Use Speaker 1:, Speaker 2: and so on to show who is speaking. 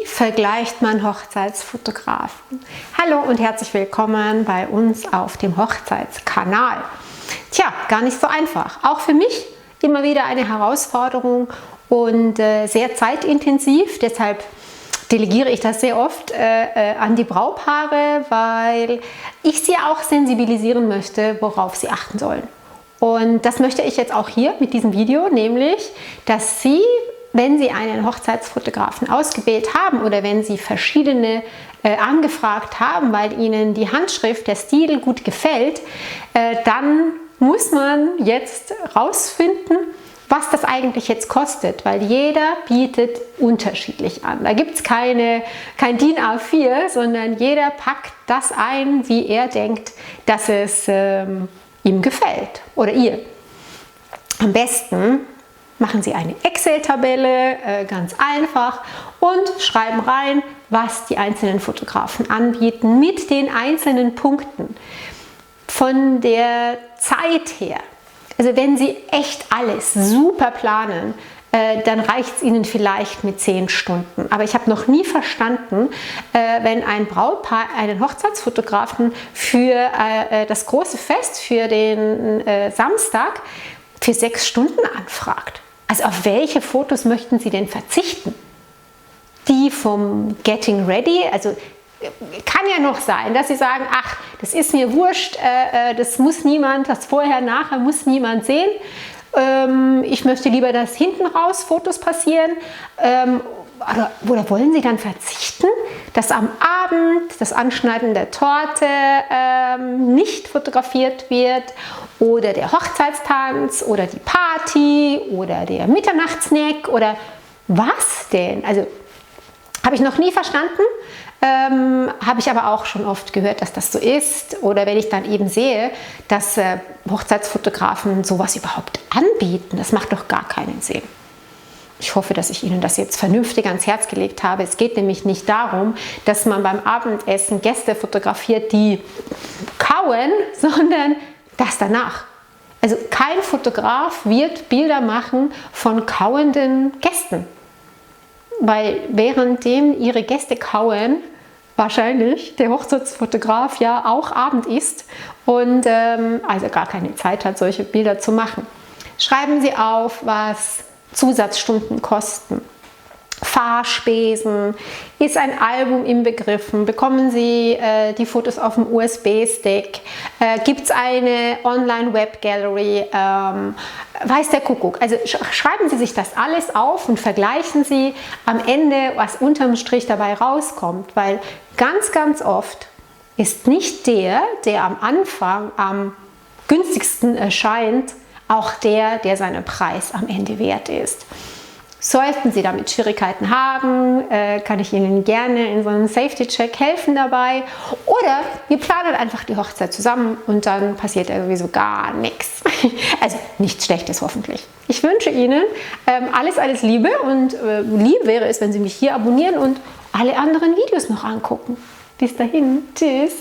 Speaker 1: vergleicht man Hochzeitsfotografen? Hallo und herzlich willkommen bei uns auf dem Hochzeitskanal. Tja, gar nicht so einfach. Auch für mich immer wieder eine Herausforderung und sehr zeitintensiv. Deshalb delegiere ich das sehr oft an die Brautpaare, weil ich sie auch sensibilisieren möchte, worauf sie achten sollen. Und das möchte ich jetzt auch hier mit diesem Video, nämlich, dass Sie, wenn Sie einen Hochzeitsfotografen ausgewählt haben oder wenn Sie verschiedene angefragt haben, weil Ihnen die Handschrift, der Stil gut gefällt, dann muss man jetzt rausfinden, was das eigentlich jetzt kostet, weil jeder bietet unterschiedlich an. Da gibt es kein DIN A4, sondern jeder packt das ein, wie er denkt, dass es ihm gefällt oder ihr. Am besten machen Sie eine Excel-Tabelle, ganz einfach, und schreiben rein, was die einzelnen Fotografen anbieten mit den einzelnen Punkten. Von der Zeit her, also wenn Sie echt alles super planen, dann reicht es Ihnen vielleicht mit 10 Stunden. Aber ich habe noch nie verstanden, wenn ein Brautpaar einen Hochzeitsfotografen für das große Fest, für den Samstag, für 6 Stunden anfragt. Also auf welche Fotos möchten Sie denn verzichten? Die vom Getting Ready, also kann ja noch sein, dass Sie sagen, ach, das ist mir wurscht, das muss niemand, das vorher, nachher muss niemand sehen. Ich möchte lieber, dass hinten raus Fotos passieren. Oder wollen Sie dann verzichten, dass am Abend das Anschneiden der Torte nicht fotografiert wird oder der Hochzeitstanz oder die Party oder der Mitternachtssnack oder was denn? Also habe ich noch nie verstanden. Habe ich aber auch schon oft gehört, dass das so ist. Oder wenn ich dann eben sehe, dass Hochzeitsfotografen sowas überhaupt anbieten, das macht doch gar keinen Sinn. Ich hoffe, dass ich Ihnen das jetzt vernünftig ans Herz gelegt habe. Es geht nämlich nicht darum, dass man beim Abendessen Gäste fotografiert, die kauen, sondern das danach. Also kein Fotograf wird Bilder machen von kauenden Gästen. Weil währenddem Ihre Gäste kauen, wahrscheinlich der Hochzeitsfotograf ja auch Abend isst und also gar keine Zeit hat, solche Bilder zu machen. Schreiben Sie auf, was Zusatzstunden kosten. Fahrspesen, ist ein Album inbegriffen, bekommen Sie die Fotos auf dem USB-Stick, gibt es eine Online-Web-Gallery, weiß der Kuckuck. Also schreiben Sie sich das alles auf und vergleichen Sie am Ende, was unterm Strich dabei rauskommt, weil ganz, ganz oft ist nicht der am Anfang am günstigsten erscheint, auch der seinen Preis am Ende wert ist. Sollten Sie damit Schwierigkeiten haben, kann ich Ihnen gerne in so einem Safety-Check helfen dabei. Oder wir planen einfach die Hochzeit zusammen und dann passiert ja sowieso gar nichts. Also nichts Schlechtes hoffentlich. Ich wünsche Ihnen alles Liebe und lieb wäre es, wenn Sie mich hier abonnieren und alle anderen Videos noch angucken. Bis dahin, tschüss.